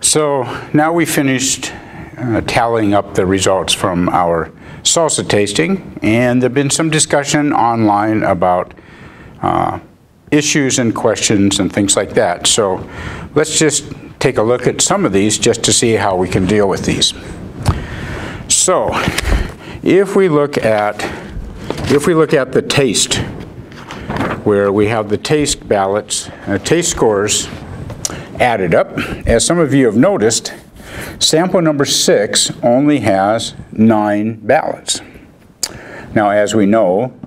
So now we finished tallying up the results from our salsa tasting, and there have been some discussion online about issues and questions and things like that. So let's just take a look at some of these just to see how we can deal with these. So if we look at the taste, where we have the taste ballots, taste scores added up, as some of you have noticed, sample number 6 only has 9 ballots. Now, as we know,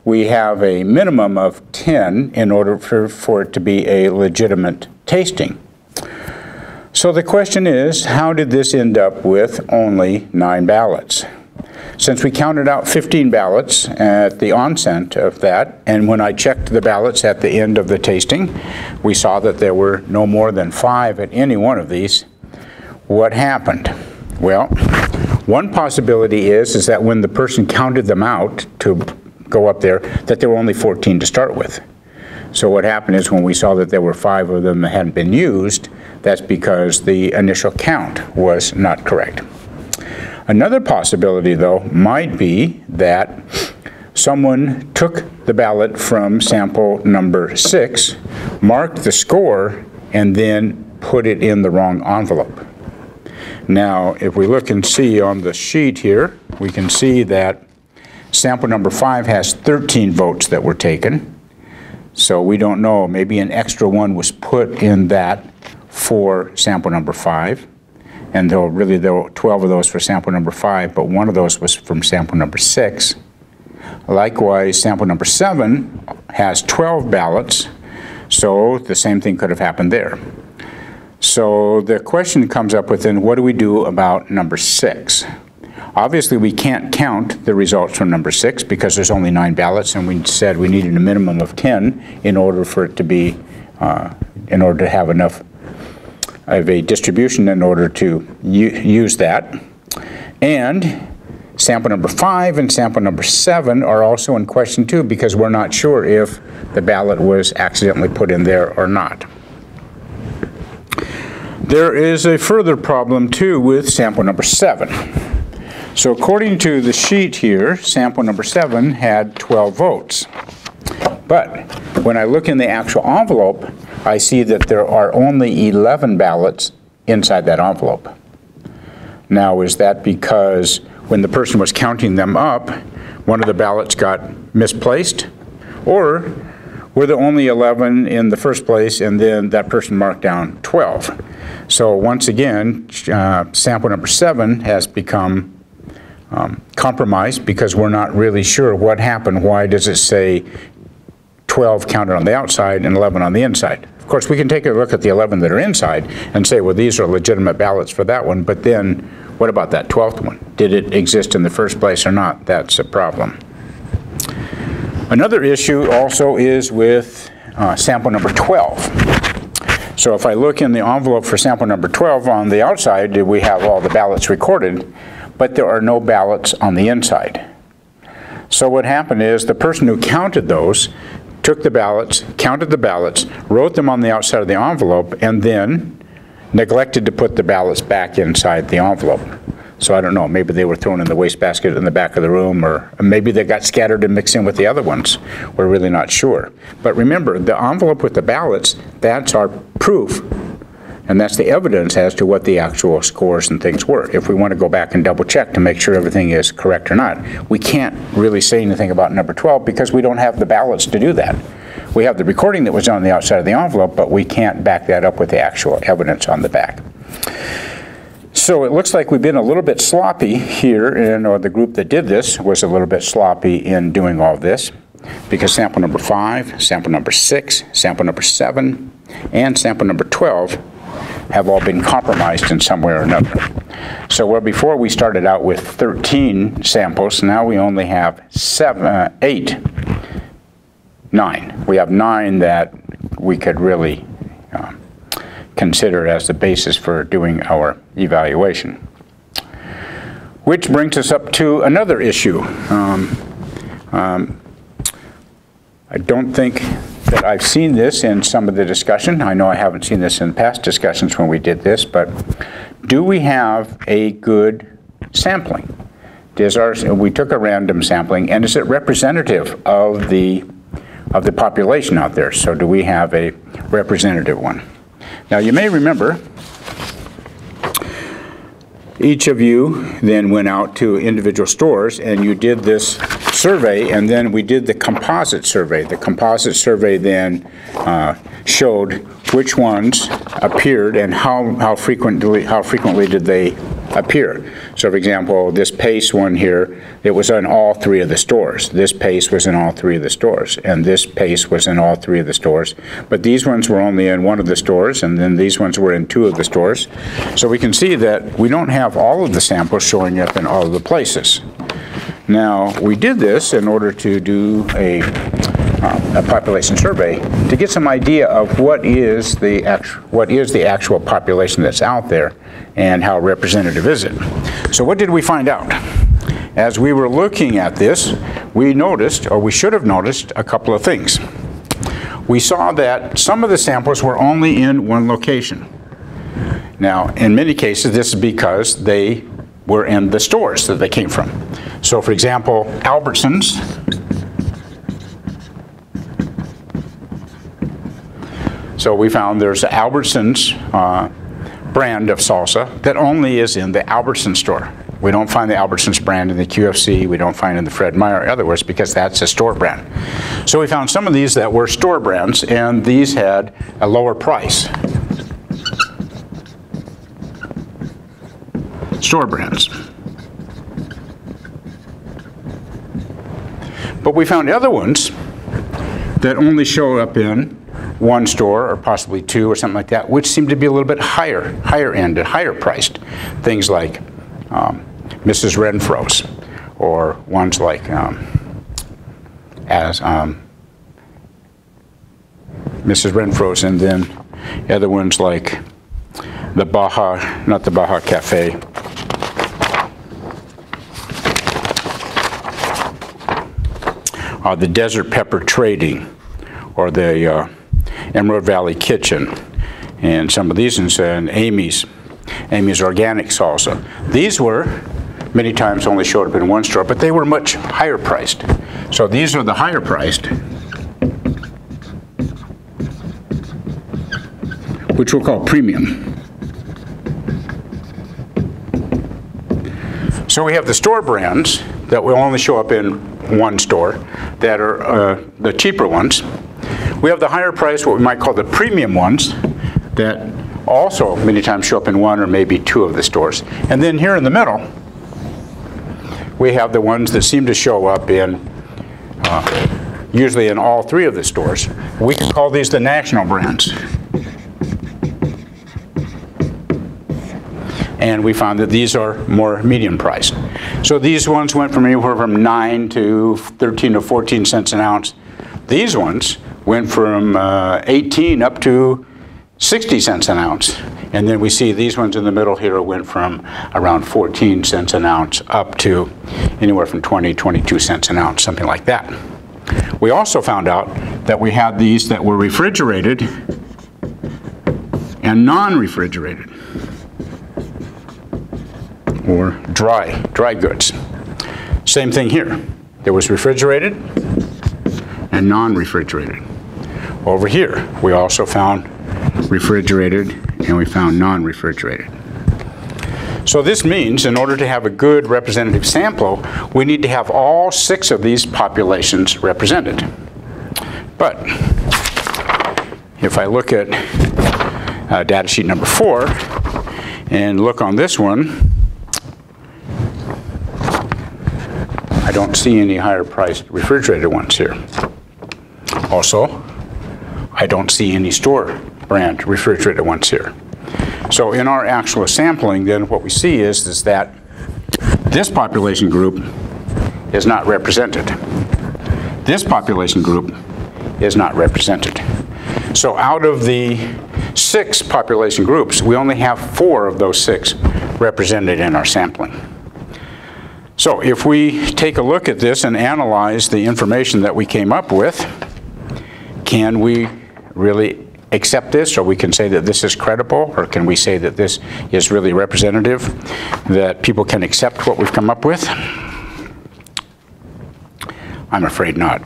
we have a minimum of 10 in order for it to be a legitimate tasting. So the question is, how did this end up with only 9 ballots? Since we counted out 15 ballots at the onset of that, and when I checked the ballots at the end of the tasting, we saw that there were no more than 5 at any one of these. What happened? Well, one possibility is that when the person counted them out to go up there, that there were only 14 to start with. So what happened is when we saw that there were 5 of them that hadn't been used, that's because the initial count was not correct. Another possibility, though, might be that someone took the ballot from sample number 6, marked the score, and then put it in the wrong envelope. Now, if we look and see on the sheet here, we can see that sample number 5 has 13 votes that were taken. So we don't know, maybe an extra one was put in that for sample number 5. And there were 12 of those for sample number 5, but one of those was from sample number 6. Likewise, sample number 7 has 12 ballots, so the same thing could have happened there. So the question comes up with, then, what do we do about number 6? Obviously, we can't count the results from number 6 because there's only 9 ballots, and we said we needed a minimum of 10 in order for it to be, in order to have enough of a distribution in order to use that. And sample number 5 and sample number 7 are also in question too, because we're not sure if the ballot was accidentally put in there or not. There is a further problem too with sample number 7. So according to the sheet here, sample number 7 had 12 votes. But when I look in the actual envelope, I see that there are only 11 ballots inside that envelope. Now, is that because when the person was counting them up, one of the ballots got misplaced? Or were there only 11 in the first place and then that person marked down 12? So once again, sample number 7 has become compromised because we're not really sure what happened. Why does it say 12 counted on the outside and 11 on the inside? Of course, we can take a look at the 11 that are inside and say, well, these are legitimate ballots for that one, but then what about that 12th one? Did it exist in the first place or not? That's a problem. Another issue also is with sample number 12. So if I look in the envelope for sample number 12, on the outside, we have all the ballots recorded, but there are no ballots on the inside. So what happened is the person who counted those took the ballots, counted the ballots, wrote them on the outside of the envelope, and then neglected to put the ballots back inside the envelope. So I don't know, maybe they were thrown in the wastebasket in the back of the room, or maybe they got scattered and mixed in with the other ones. We're really not sure. But remember, the envelope with the ballots, that's our proof. And that's the evidence as to what the actual scores and things were. If we want to go back and double check to make sure everything is correct or not, we can't really say anything about number 12 because we don't have the ballots to do that. We have the recording that was on the outside of the envelope, but we can't back that up with the actual evidence on the back. So it looks like we've been a little bit sloppy here, or the group that did this was a little bit sloppy in doing all this, because sample number 5, sample number 6, sample number 7, and sample number 12 have all been compromised in some way or another. So where before we started out with 13 samples, now we only have 9. We have 9 that we could really consider as the basis for doing our evaluation. Which brings us up to another issue. I don't think that I've seen this in some of the discussion. I know I haven't seen this in past discussions when we did this, but do we have a good sampling? We took a random sampling, and is it representative of the population out there? So do we have a representative one? Now you may remember, each of you then went out to individual stores and you did this survey, and then we did the composite survey. The composite survey then showed which ones appeared and how frequently did they appear. So for example, this paste one here, it was in all 3 of the stores. This paste was in all 3 of the stores, and this paste was in all 3 of the stores. But these ones were only in 1 of the stores, and then these ones were in 2 of the stores. So we can see that we don't have all of the samples showing up in all of the places. Now, we did this in order to do a population survey to get some idea of what is the actual population that's out there and how representative is it. So what did we find out? As we were looking at this, we noticed, or we should have noticed, a couple of things. We saw that some of the samples were only in one location. Now, in many cases, this is because they were in the stores that they came from. So for example, Albertsons So we found there's an Albertsons brand of salsa that only is in the Albertsons store. We don't find the Albertsons brand in the QFC, we don't find it in the Fred Meyer or otherwise because that's a store brand. So we found some of these that were store brands, and these had a lower price. Store brands. But we found other ones that only show up in one store or possibly two or something like that, which seem to be a little bit higher end and higher priced. Things like Mrs. Renfro's, or ones like Mrs. Renfro's, and then other ones like the Baja, not the Baja Cafe. The Desert Pepper Trading, or the Emerald Valley Kitchen, and some of these, and Amy's Organic Salsa. These were many times only showed up in one store, but they were much higher priced. So these are the higher priced, which we'll call premium. So we have the store brands that will only show up in one store, that are the cheaper ones. We have the higher price, what we might call the premium ones, that also many times show up in one or maybe two of the stores. And then here in the middle, we have the ones that seem to show up in, usually in all three of the stores. We can call these the national brands. And we found that these are more medium priced. So these ones went from anywhere from 9 to 13 to 14 cents an ounce. These ones went from 18 up to 60 cents an ounce. And then we see these ones in the middle here went from around 14 cents an ounce up to anywhere from 20, 22 cents an ounce, something like that. We also found out that we had these that were refrigerated and non-refrigerated, or dry goods. Same thing here. There was refrigerated and non-refrigerated. Over here, we also found refrigerated and we found non-refrigerated. So this means in order to have a good representative sample, we need to have all 6 of these populations represented. But if I look at data sheet number 4 and look on this one, I don't see any higher priced refrigerated ones here. Also, I don't see any store brand refrigerated ones here. So in our actual sampling, then what we see is that this population group is not represented. This population group is not represented. So out of the 6 population groups, we only have 4 of those 6 represented in our sampling. So if we take a look at this and analyze the information that we came up with, can we really accept this, or we can say that this is credible, or can we say that this is really representative, that people can accept what we've come up with? I'm afraid not.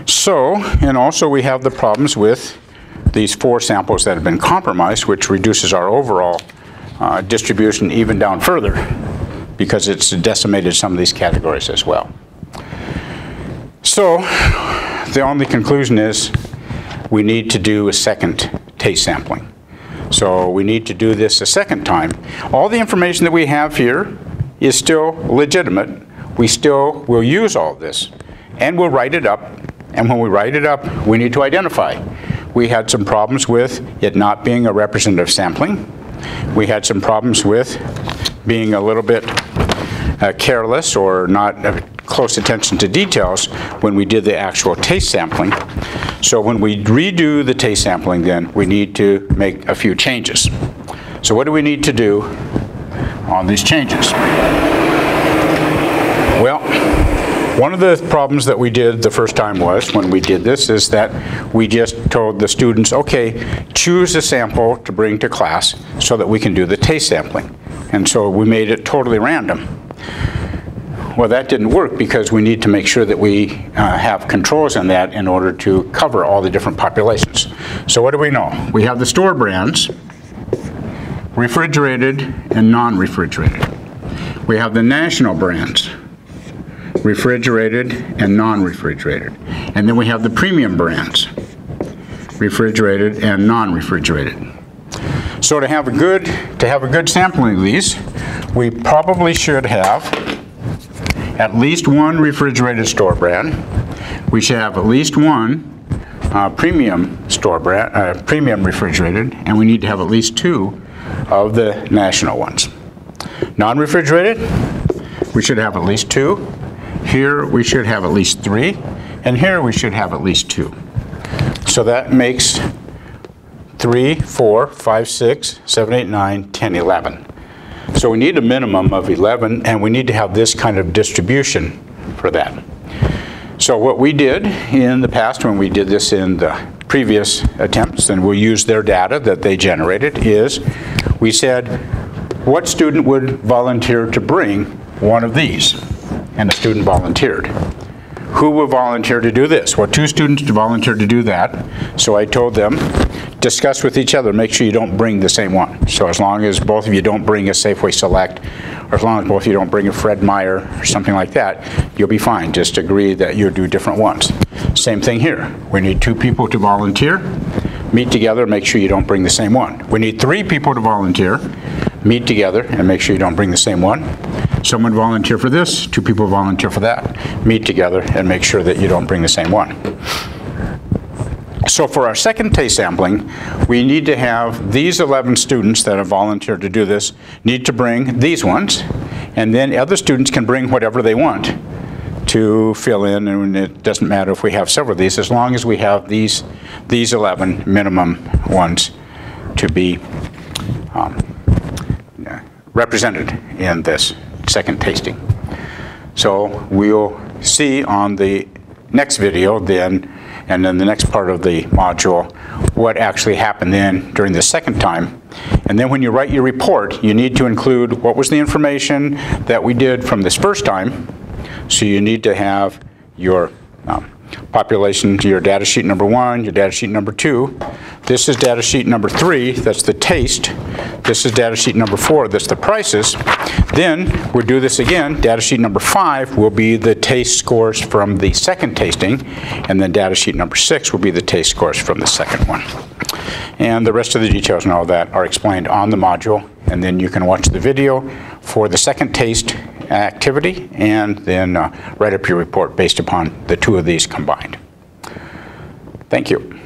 So, and also we have the problems with these 4 samples that have been compromised, which reduces our overall distribution even down further, because it's decimated some of these categories as well. So, the only conclusion is we need to do a second taste sampling. So we need to do this a second time. All the information that we have here is still legitimate. We still will use all this, and we'll write it up. And when we write it up, we need to identify. We had some problems with it not being a representative sampling. We had some problems with being a little bit careless or not close attention to details when we did the actual taste sampling. So when we redo the taste sampling, then we need to make a few changes. So what do we need to do on these changes? Well, one of the problems that we did the first time was, when we did this, is that we just told the students, okay, choose a sample to bring to class so that we can do the taste sampling. And so we made it totally random. Well, that didn't work, because we need to make sure that we have controls on that in order to cover all the different populations. So what do we know? We have the store brands, refrigerated and non-refrigerated. We have the national brands, refrigerated and non-refrigerated. And then we have the premium brands, refrigerated and non-refrigerated. So to have a good sampling of these, we probably should have at least 1 refrigerated store brand. We should have at least 1 premium store brand, premium refrigerated, and we need to have at least 2 of the national ones. Non-refrigerated, we should have at least 2. Here we should have at least 3, and here we should have at least 2. So that makes 3, 4, 5, 6, 7, 8, 9, 10, 11. So we need a minimum of 11, and we need to have this kind of distribution for that. So what we did in the past, when we did this in the previous attempts, and we'll use their data that they generated, is we said, what student would volunteer to bring one of these? And a student volunteered. Who will volunteer to do this? Well, 2 students volunteered to do that. So I told them, discuss with each other, make sure you don't bring the same one. So as long as both of you don't bring a Safeway Select, or as long as both of you don't bring a Fred Meyer or something like that, you'll be fine. Just agree that you'll do different ones. Same thing here. We need 2 people to volunteer, meet together, make sure you don't bring the same one. We need 3 people to volunteer, meet together, and make sure you don't bring the same one. Someone volunteer for this, 2 people volunteer for that. Meet together and make sure that you don't bring the same one. So for our second taste sampling, we need to have these 11 students that have volunteered to do this need to bring these ones, and then other students can bring whatever they want to fill in, and it doesn't matter if we have several of these, as long as we have these 11 minimum ones to be represented in this second tasting. So we'll see on the next video then, and then the next part of the module, what actually happened then during the second time. And then when you write your report, you need to include what was the information that we did from this first time. So you need to have your population, your data sheet number 1, your data sheet number 2. This is data sheet number 3, that's the taste. This is data sheet number 4, that's the prices. Then we'll do this again. Data sheet number 5 will be the taste scores from the second tasting, and then data sheet number 6 will be the taste scores from the second one. And the rest of the details and all that are explained on the module, and then you can watch the video for the second taste activity, and then write up your report based upon the 2 of these combined. Thank you.